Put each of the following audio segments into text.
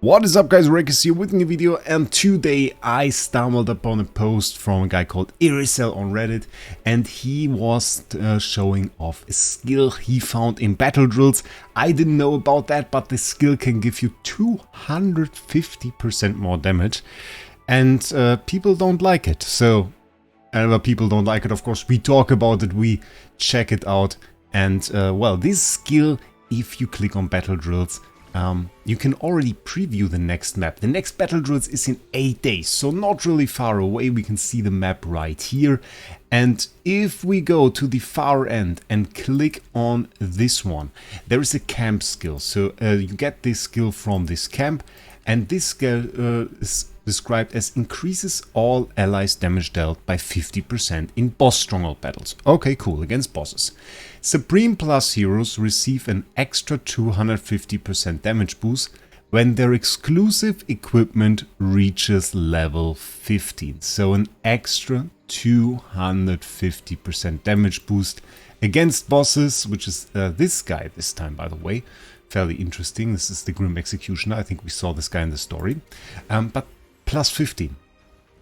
What is up, guys? Wraec is here with a new video, and today I stumbled upon a post from a guy called Iricel on Reddit, and he was showing off a skill he found in battle drills. I didn't know about that, but the skill can give you 250% more damage, and people don't like it. So, whenever people don't like it, of course, we talk about it, we check it out, and well, this skill, if you click on battle drills, you can already preview the next map. The next battle drills is in 8 days, so not really far away. We can see the map right here. And if we go to the far end and click on this one, there is a camp skill. So you get this skill from this camp, and this skill is described as increases all allies damage dealt by 50% in boss stronghold battles. Okay, cool, against bosses. Supreme Plus heroes receive an extra 250% damage boost when their exclusive equipment reaches level 15. So an extra 250% damage boost against bosses, which is this guy this time, by the way. Fairly interesting. This is the Grim Executioner. I think we saw this guy in the story. But plus 15.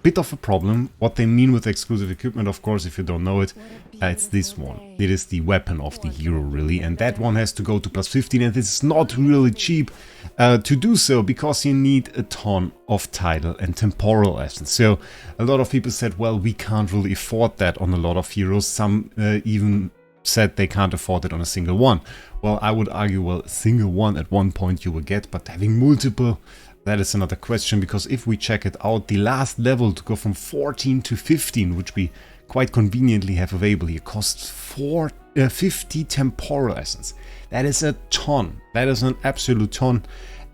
Bit of a problem. What they mean with exclusive equipment, of course, if you don't know it, it's this one. It is the weapon of the hero, really, and that one has to go to plus 15, and this is not really cheap to do so, because you need a ton of title and temporal essence. So a lot of people said, well, we can't really afford that on a lot of heroes. Some even said they can't afford it on a single one. Well, I would argue, well, a single one at one point you will get, but having multiple, that is another question, because if we check it out, the last level to go from 14 to 15, which we quite conveniently have available here, costs 50 temporal essence. That is a ton. That is an absolute ton,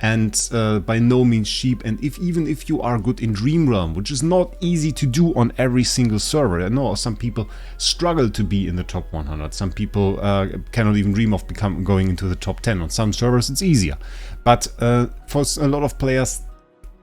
and by no means cheap. And even if you are good in Dream Realm, which is not easy to do on every single server. I know some people struggle to be in the top 100. Some people cannot even dream of going into the top 10. On some servers it's easier, but for a lot of players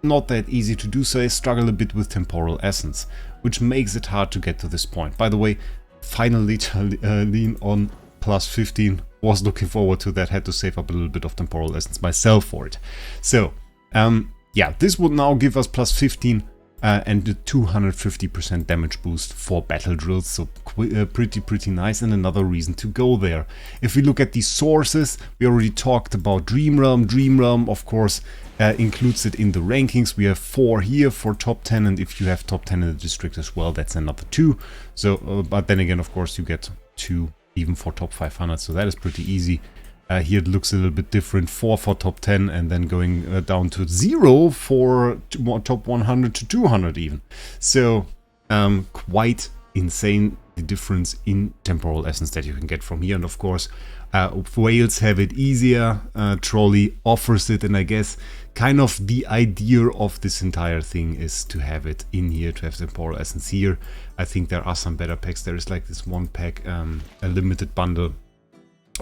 not that easy to do so. They struggle a bit with temporal essence, which makes it hard to get to this point. By the way, finally lean on plus 15. Was looking forward to that. Had to save up a little bit of temporal essence myself for it. So yeah, this would now give us plus 15 and a 250% damage boost for battle drills. So pretty nice, and another reason to go there. If we look at the sources, we already talked about Dream Realm. Dream Realm, of course, includes it in the rankings. We have 4 here for top 10, and if you have top 10 in the district as well, that's another 2. So but then again, of course, you get 2 even for top 500, so that is pretty easy. Here it looks a little bit different. 4 for top 10, and then going down to 0 for top 100 to 200 even. So quite insane, the difference in temporal essence that you can get from here. And of course, whales have it easier. Trolley offers it, and I guess kind of the idea of this entire thing is to have it in here, to have temporal essence here. I think there are some better packs. There is like this one pack, a limited bundle.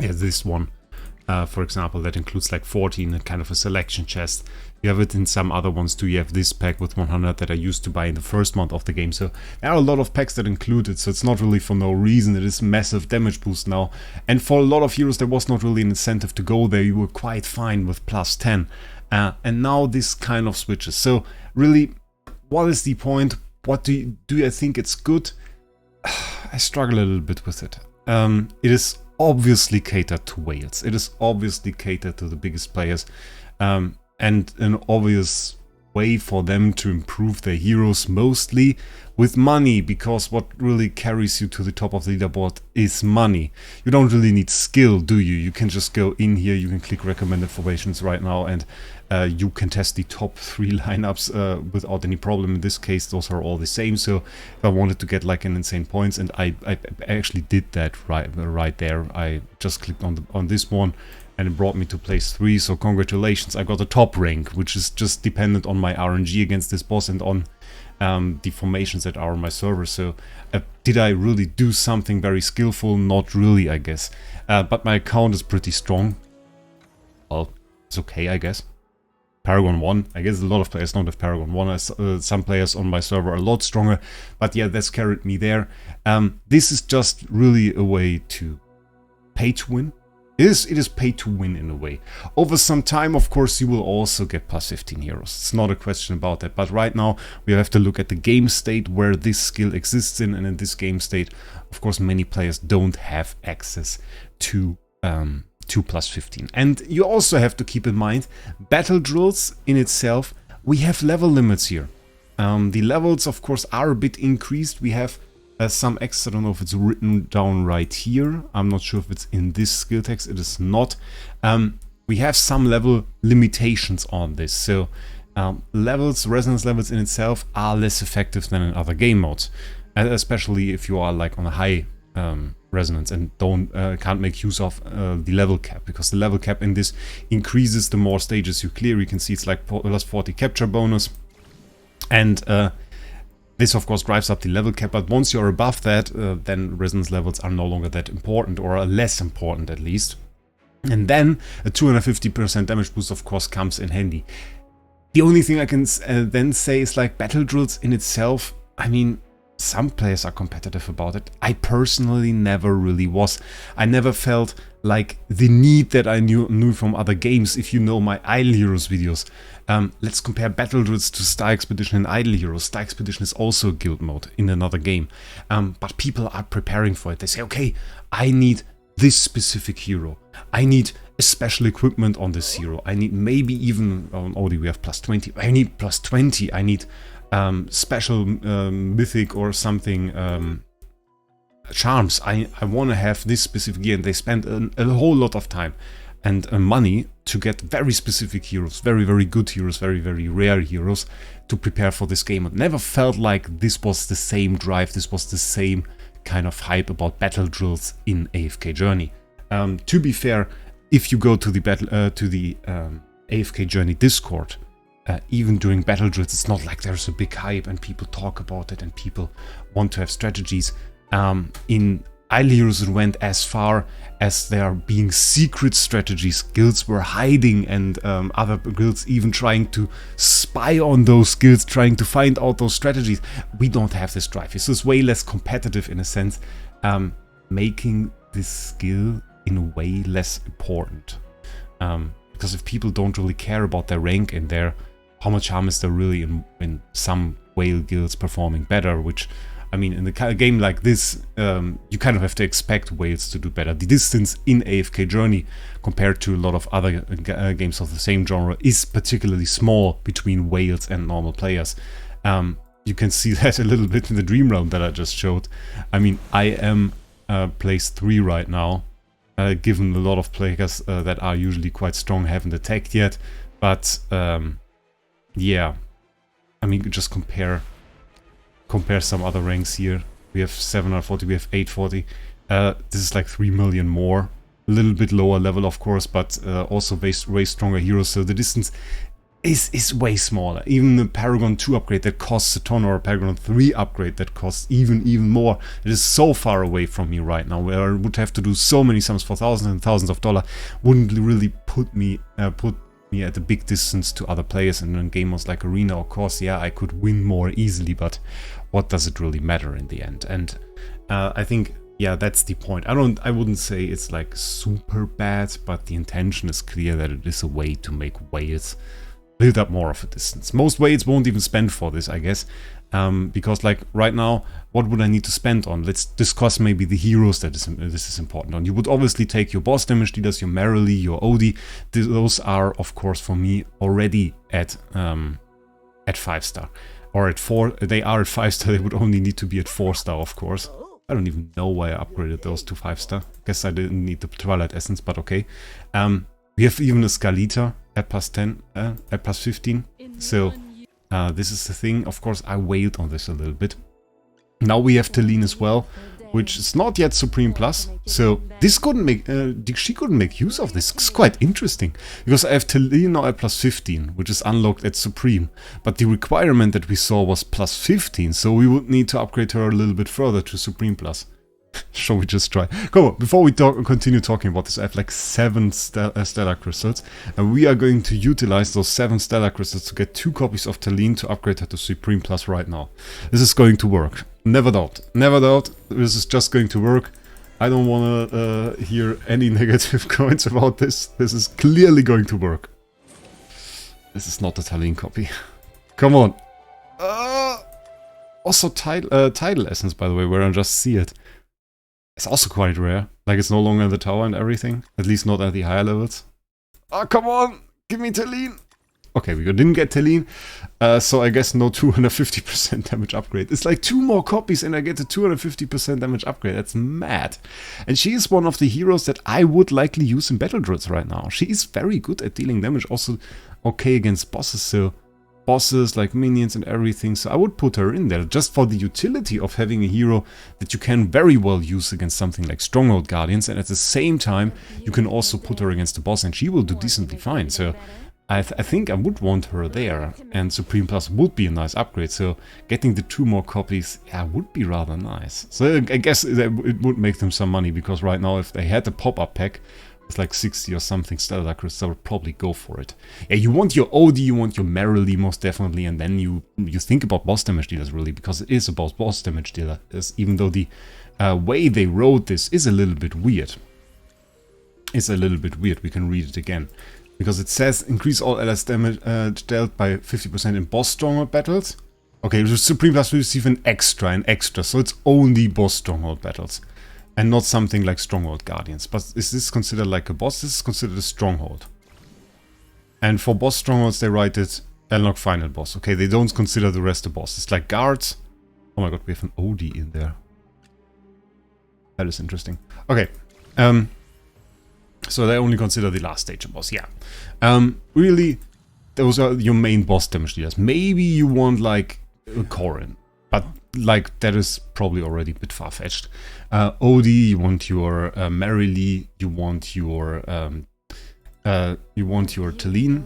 Yeah, this one, for example, that includes like 14 and kind of a selection chest. You have it in some other ones too. You have this pack with 100 that I used to buy in the first month of the game. So there are a lot of packs that include it. So it's not really for no reason. It is massive damage boost now. And for a lot of heroes, there was not really an incentive to go there. You were quite fine with plus 10. And now this kind of switches. So really, what is the point? What do you think it's good? I struggle a little bit with it. It is obviously catered to whales. It is obviously catered to the biggest players. And an obvious way for them to improve their heroes, mostly with money, because what really carries you to the top of the leaderboard is money. You don't really need skill, do you? You can just go in here, you can click recommended formations right now, and you can test the top 3 lineups without any problem. In this case, those are all the same. So if I wanted to get like an insane points, and I actually did that right there. I just clicked on this one, and it brought me to place 3, so congratulations, I got a top rank, which is just dependent on my RNG against this boss and on the formations that are on my server. So did I really do something very skillful? Not really, I guess. But my account is pretty strong. Well, it's okay, I guess. Paragon 1, I guess a lot of players don't have Paragon 1. Some players on my server are a lot stronger, but yeah, that's carried me there. This is just really a way to pay to win. It is pay to win in a way. Over some time, of course, you will also get plus 15 heroes. It's not a question about that. But right now, we have to look at the game state where this skill exists in. And in this game state, of course, many players don't have access to plus 15. And you also have to keep in mind, battle drills in itself, we have level limits here. The levels, of course, are a bit increased. We have some extra, I don't know if it's written down right here. I'm not sure if it's in this skill text. It is not. We have some level limitations on this. So levels, resonance levels in itself are less effective than in other game modes. And especially if you are like on a high resonance and can't make use of the level cap, because the level cap in this increases the more stages you clear. You can see it's like plus 40 capture bonus. And this, of course, drives up the level cap, but once you're above that, then resonance levels are no longer that important, or are less important at least. And then a 250% damage boost, of course, comes in handy. The only thing I can then say is like battle drills in itself, I mean, some players are competitive about it. I personally never really was. I never felt like the need that I knew from other games. If you know my Idle Heroes videos, let's compare battle drills to Star Expedition and Idle Heroes. Star Expedition is also a guild mode in another game, but people are preparing for it. They say, okay, I need this specific hero. I need a special equipment on this hero. I need maybe even on OD we have plus 20. I need plus 20. I need special mythic or something charms. I want to have this specific gear, and they spend a whole lot of time and money to get very specific heroes, very, very good heroes, very, very rare heroes to prepare for this game. It never felt like this was the same drive, this was the same kind of hype about battle drills in AFK Journey. To be fair, if you go to the AFK Journey Discord, even during battle drills, it's not like there's a big hype and people talk about it and people want to have strategies. In Idle Heroes it went as far as there being secret strategies. Guilds were hiding, and other guilds even trying to spy on those guilds, trying to find out those strategies. We don't have this drive. This is way less competitive in a sense, making this skill in a way less important. Because if people don't really care about their rank and how much harm is there really in some whale guilds performing better, which, I mean, in a game like this, you kind of have to expect whales to do better. The distance in AFK Journey, compared to a lot of other games of the same genre, is particularly small between whales and normal players. You can see that a little bit in the Dream Realm that I just showed. I mean, I am place 3 right now, given a lot of players that are usually quite strong haven't attacked yet. But yeah, I mean, just compare some other ranks here. We have 740, we have 840. This is like 3 million more. A little bit lower level, of course, but also way stronger heroes. So the distance is way smaller. Even the Paragon 2 upgrade that costs a ton, or a Paragon 3 upgrade that costs even more. It is so far away from me right now, where I would have to do so many sums for thousands and thousands of dollars. Wouldn't really put me at a big distance to other players. And in game modes like Arena or Course, yeah, I could win more easily, but what does it really matter in the end? And I think, yeah, that's the point. I wouldn't say it's like super bad, but the intention is clear that it is a way to make whales build up more of a distance. Most whales won't even spend for this, I guess, because like right now, what would I need to spend on? Let's discuss maybe the heroes that this is important on. You would obviously take your boss damage dealers, your Merrily, your Odie. Those are, of course, for me already at 5-star. Or at 4, they are at 5-star, they would only need to be at 4-star, of course. I don't even know why I upgraded those to 5-star. Guess I didn't need the Twilight Essence, but okay. We have even a Scalita at plus 10, at plus 15. So this is the thing. Of course, I wailed on this a little bit. Now we have Talene as well, which is not yet Supreme Plus. So this couldn't make, she couldn't make use of this. It's quite interesting, because I have Talene now at plus 15, which is unlocked at Supreme. But the requirement that we saw was plus 15, so we would need to upgrade her a little bit further to Supreme Plus. Shall we just try? Come on, before we continue talking about this, I have like 7 Stellar Crystals, and we are going to utilize those 7 Stellar Crystals to get 2 copies of Talene to upgrade her to Supreme Plus right now. This is going to work. Never doubt. Never doubt. This is just going to work. I don't want to hear any negative comments about this. This is clearly going to work. This is not a Talene copy. Come on. Also Tidal Essence, by the way, where I just see it. It's also quite rare. Like, it's no longer in the tower and everything. At least not at the higher levels. Oh, come on! Give me Talene! Okay, we didn't get Talene, so I guess no 250% damage upgrade. It's like 2 more copies and I get a 250% damage upgrade. That's mad. And she is one of the heroes that I would likely use in Battle Druids right now. She is very good at dealing damage, also okay against bosses, so bosses like minions and everything. So I would put her in there just for the utility of having a hero that you can very well use against something like Stronghold Guardians, and at the same time you can also put her against the boss and she will do decently fine. So I think I would want her there, and Supreme Plus would be a nice upgrade, so getting the 2 more copies, yeah, would be rather nice. So I guess it would make them some money, because right now if they had a pop-up pack with like 60 or something Stellar Crystal, I would probably go for it. Yeah, you want your OD, you want your Merrily most definitely, and then you think about boss damage dealers really, because it is about boss damage dealer, even though the way they wrote this is a little bit weird. It's a little bit weird, we can read it again. Because it says increase all LS damage dealt by 50% in boss stronghold battles. Okay, the Supreme Plus will receive an extra, so it's only boss stronghold battles. And not something like Stronghold Guardians. But is this considered like a boss? This is considered a stronghold. And for boss strongholds they write it Unlock final boss. Okay, they don't consider the rest a boss. It's like guards. Oh my god, we have an OD in there. That is interesting. Okay. So they only consider the last stage a boss, yeah. Really, those are your main boss damage dealers. Maybe you want like Corrin, but like that is probably already a bit far-fetched. OD, you want your Merrily, you want your Talene,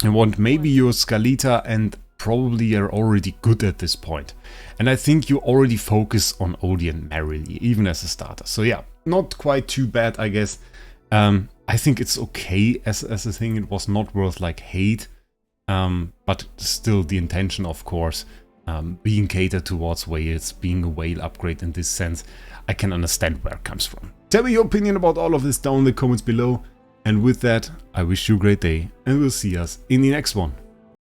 you want maybe your Scalita, and probably you're already good at this point. And I think you already focus on OD and Merrily, even as a starter. So yeah, not quite too bad, I guess. I think it's okay as a thing. It was not worth like hate, but still the intention, of course, being catered towards whales, being a whale upgrade in this sense, I can understand where it comes from. Tell me your opinion about all of this down in the comments below, and with that, I wish you a great day, and we'll see us in the next one.